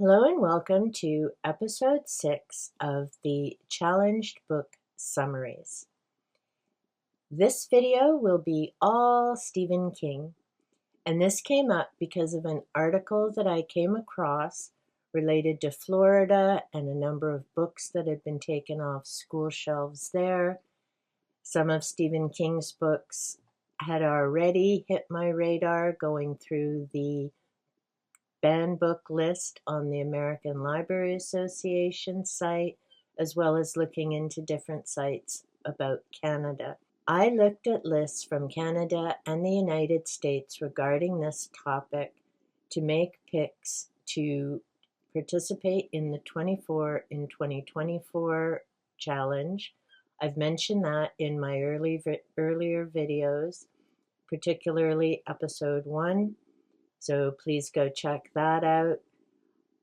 Hello and welcome to episode 6 of the Challenged Book Summaries. This video will be all Stephen King, and this came up because of an article that I came across related to Florida and a number of books that had been taken off school shelves there. Some of Stephen King's books had already hit my radar going through the banned book list on the American Library Association site, as well as looking into different sites about Canada. I looked at lists from Canada and the United States regarding this topic to make picks to participate in the 24 in 2024 challenge. I've mentioned that in my earlier videos, particularly episode 1. So please go check that out.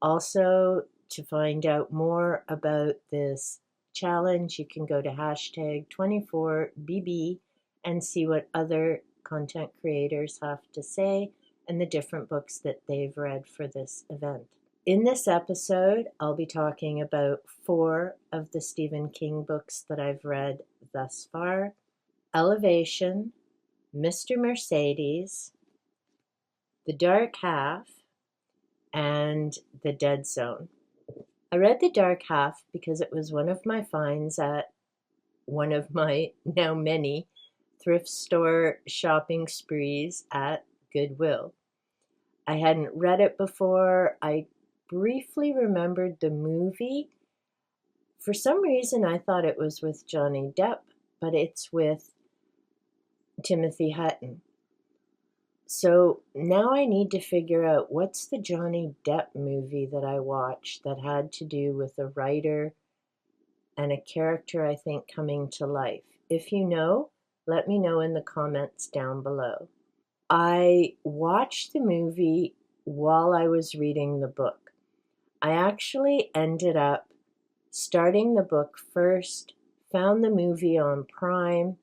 Also, to find out more about this challenge, you can go to hashtag 24BB and see what other content creators have to say and the different books that they've read for this event. In this episode, I'll be talking about 4 of the Stephen King books that I've read thus far: Elevation, Mr. Mercedes, The Dark Half, and The Dead Zone. I read The Dark Half because it was one of my finds at one of my now many thrift store shopping sprees at Goodwill. I hadn't read it before. I briefly remembered the movie. For some reason, I thought it was with Johnny Depp, but it's with Timothy Hutton. So now I need to figure out what's the Johnny Depp movie that I watched that had to do with a writer and a character, I think, coming to life. If you know, let me know in the comments down below. I watched the movie while I was reading the book. I actually ended up starting the book first, found the movie on Prime.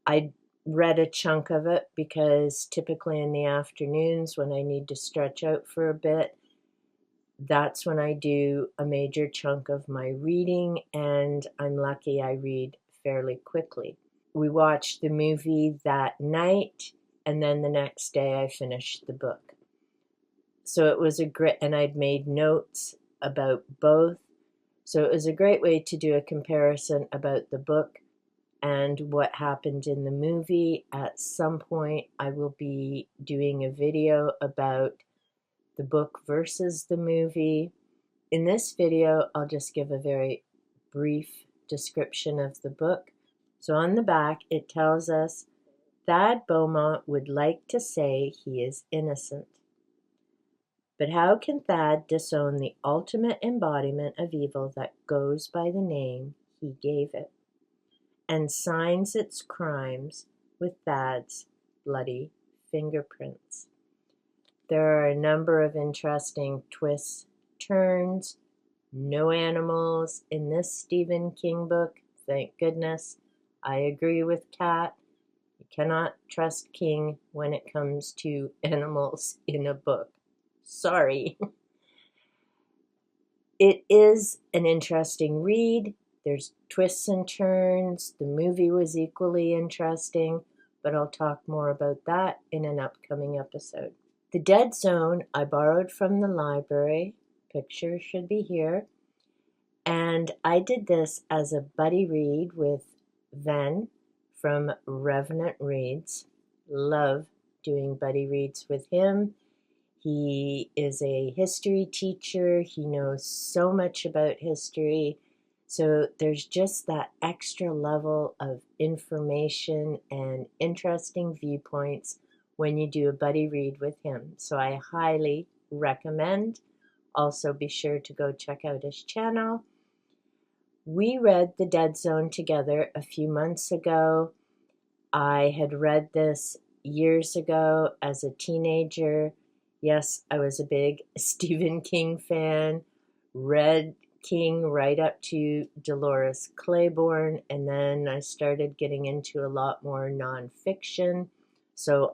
I read a chunk of it because typically in the afternoons when I need to stretch out for a bit, that's when I do a major chunk of my reading, and I'm lucky I read fairly quickly. We watched the movie that night, and then the next day I finished the book. So it was and I'd made notes about both. So it was a great way to do a comparison about the book and what happened in the movie. At some point, I will be doing a video about the book versus the movie. In this video, I'll just give a very brief description of the book. So on the back, it tells us, Thad Beaumont would like to say he is innocent. But how can Thad disown the ultimate embodiment of evil that goes by the name he gave it, and signs its crimes with Thad's bloody fingerprints? There are a number of interesting twists, turns, no animals in this Stephen King book, thank goodness. I agree with Kat. You cannot trust King when it comes to animals in a book. Sorry. It is an interesting read. There's twists and turns. The movie was equally interesting, but I'll talk more about that in an upcoming episode. The Dead Zone I borrowed from the library. Picture should be here. And I did this as a buddy read with Ven from Revenant Reads. Love doing buddy reads with him. He is a history teacher. He knows so much about history. So there's just that extra level of information and interesting viewpoints when you do a buddy read with him. So I highly recommend. Also be sure to go check out his channel. We read The Dead Zone together a few months ago. I had read this years ago as a teenager. Yes, I was a big Stephen King fan, read King right up to Dolores Claiborne, and then I started getting into a lot more nonfiction. So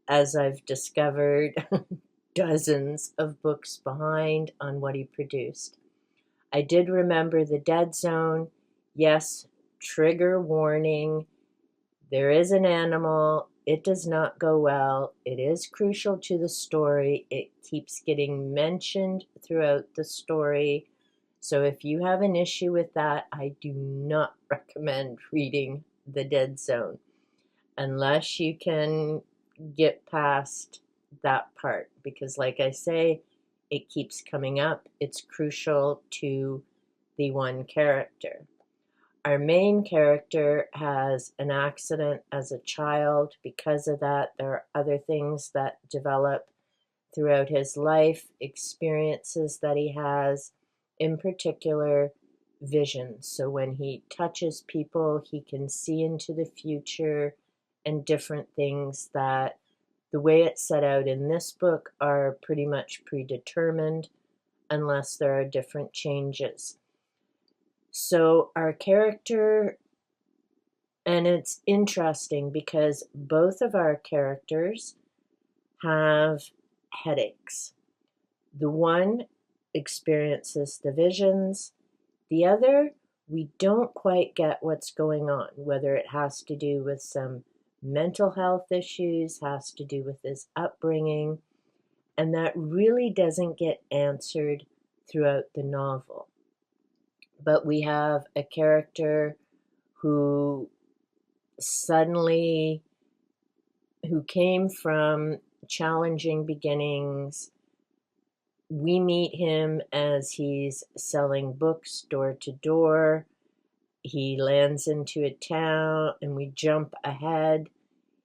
as I've discovered, dozens of books behind on what he produced. I did remember The Dead Zone. Yes, trigger warning. There is an animal. It does not go well. It is crucial to the story. It keeps getting mentioned throughout the story. So if you have an issue with that, I do not recommend reading The Dead Zone unless you can get past that part, because like I say, it keeps coming up. It's crucial to the one character. Our main character has an accident as a child. Because of that, there are other things that develop throughout his life, experiences that he has, in particular, visions. So when he touches people, he can see into the future and different things that, the way it's set out in this book, are pretty much predetermined unless there are different changes. So our character, and it's interesting because both of our characters have headaches. The one experiences the visions, the other, we don't quite get what's going on, whether it has to do with some mental health issues, has to do with his upbringing, and that really doesn't get answered throughout the novel. But we have a character who came from challenging beginnings. We meet him as he's selling books door to door. He lands into a town, and we jump ahead.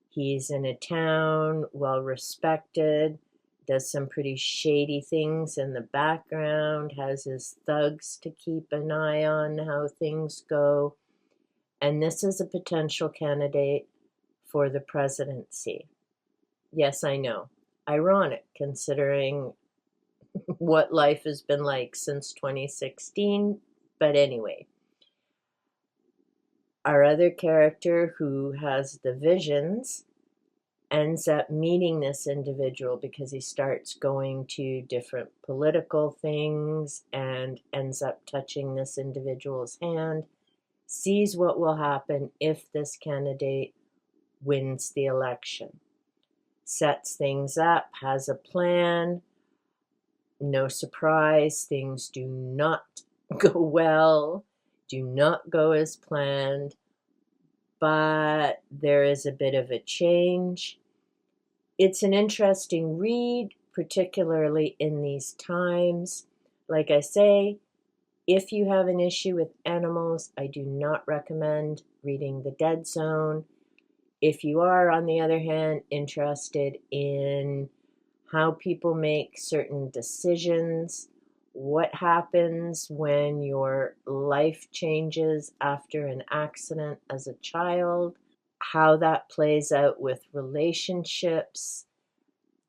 He's in a town, well respected, does some pretty shady things in the background, has his thugs to keep an eye on how things go. And this is a potential candidate for the presidency. Yes, I know. Ironic, considering what life has been like since 2016. But anyway, our other character, who has the visions, ends up meeting this individual because he starts going to different political things and ends up touching this individual's hand, sees what will happen if this candidate wins the election, sets things up, has a plan. No surprise, things do not go well, do not go as planned, but there is a bit of a change. It's an interesting read, particularly in these times. Like I say, if you have an issue with animals, I do not recommend reading The Dead Zone. If you are, on the other hand, interested in how people make certain decisions, what happens when your life changes after an accident as a child, how that plays out with relationships,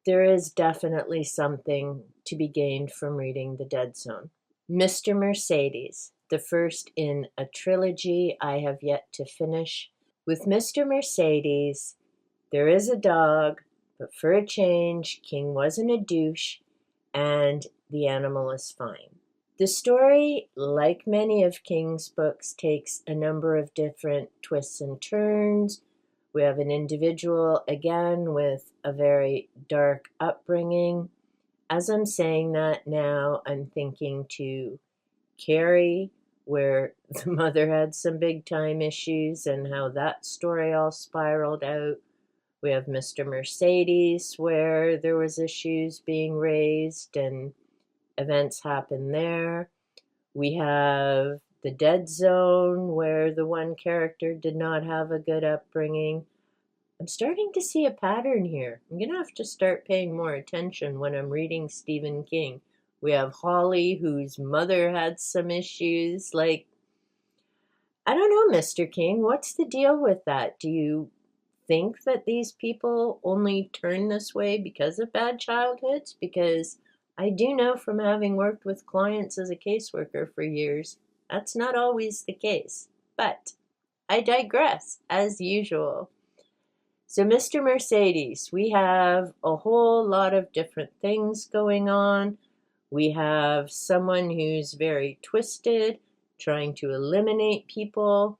there is definitely something to be gained from reading The Dead Zone. Mr. Mercedes, the first in a trilogy I have yet to finish. With Mr. Mercedes, there is a dog, but for a change, King wasn't a douche, and the animal is fine. The story, like many of King's books, takes a number of different twists and turns. We have an individual, again, with a very dark upbringing. As I'm saying that now, I'm thinking to Carrie, where the mother had some big time issues and how that story all spiraled out. We have Mr. Mercedes, where there was issues being raised and events happened there. We have The Dead Zone, where the one character did not have a good upbringing. I'm starting to see a pattern here. I'm going to have to start paying more attention when I'm reading Stephen King. We have Holly, whose mother had some issues. I don't know, Mr. King, what's the deal with that? Do you think that these people only turn this way because of bad childhoods? Because I do know from having worked with clients as a caseworker for years, that's not always the case. But I digress, as usual. So, Mr. Mercedes, we have a whole lot of different things going on. We have someone who's very twisted, trying to eliminate people,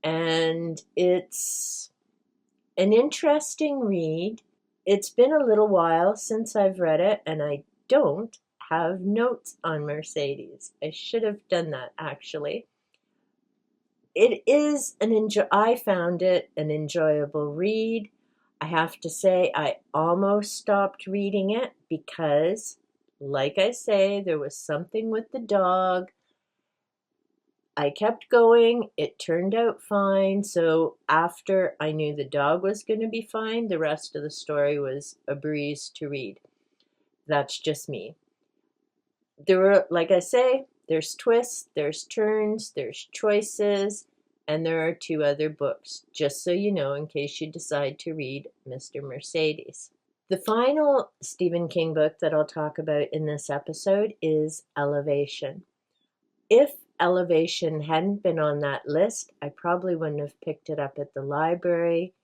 and it's an interesting read. It's been a little while since I've read it, and I don't have notes on Mercedes. I should have done that, actually. It is I found it an enjoyable read. I have to say I almost stopped reading it because, like I say, there was something with the dog. I kept going. It turned out fine. So after I knew the dog was going to be fine, the rest of the story was a breeze to read. That's just me. There were, like I say, there's twists, there's turns, there's choices, and there are 2 other books, just so you know, in case you decide to read Mr. Mercedes. The final Stephen King book that I'll talk about in this episode is Elevation. If Elevation hadn't been on that list, I probably wouldn't have picked it up at the library.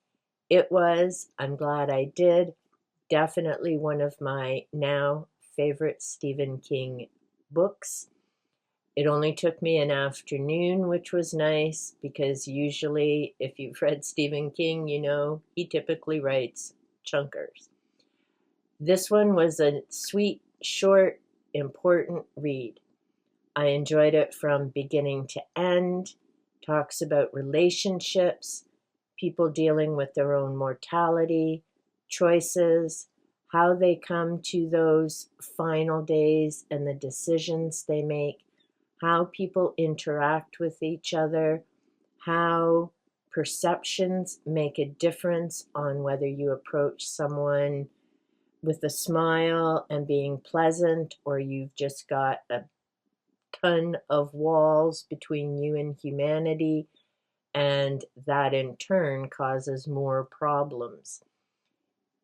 It was, I'm glad I did, definitely one of my now favorite Stephen King books. It only took me an afternoon, which was nice, because usually if you've read Stephen King, you know he typically writes chunkers. This one was a sweet, short, important read. I enjoyed it from beginning to end. Talks about relationships, people dealing with their own mortality, choices, how they come to those final days and the decisions they make, how people interact with each other, how perceptions make a difference on whether you approach someone with a smile and being pleasant, or you've just got a ton of walls between you and humanity, and that in turn causes more problems.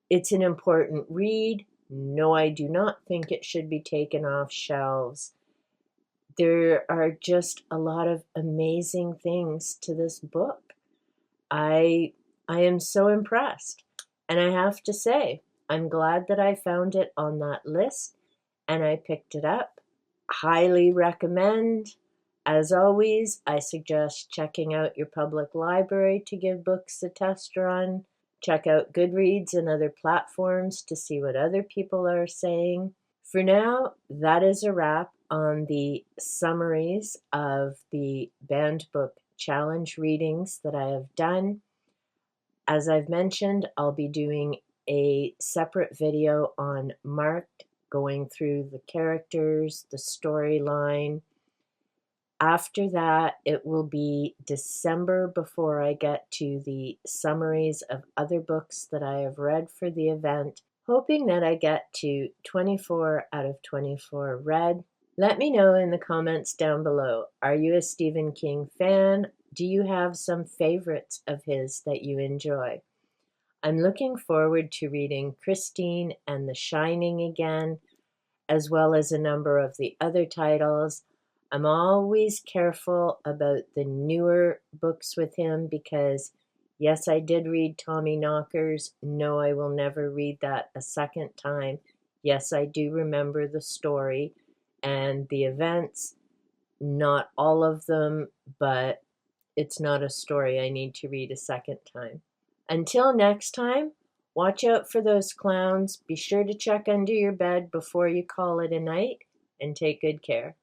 It's an important read. No, I do not think it should be taken off shelves. There are just a lot of amazing things to this book. I am so impressed. And I have to say, I'm glad that I found it on that list and I picked it up. Highly recommend. As always, I suggest checking out your public library to give books a test run. Check out Goodreads and other platforms to see what other people are saying. For now, that is a wrap on the summaries of the Banned Book Challenge readings that I have done. As I've mentioned, I'll be doing a separate video on Marked, going through the characters, the storyline. After that, it will be December before I get to the summaries of other books that I have read for the event, hoping that I get to 24 out of 24 read. Let me know in the comments down below. Are you a Stephen King fan? Do you have some favorites of his that you enjoy? I'm looking forward to reading Christine and The Shining again, as well as a number of the other titles. I'm always careful about the newer books with him because, yes, I did read Tommyknockers. No, I will never read that a second time. Yes, I do remember the story and the events. Not all of them, but it's not a story I need to read a second time. Until next time, watch out for those clowns. Be sure to check under your bed before you call it a night, and take good care.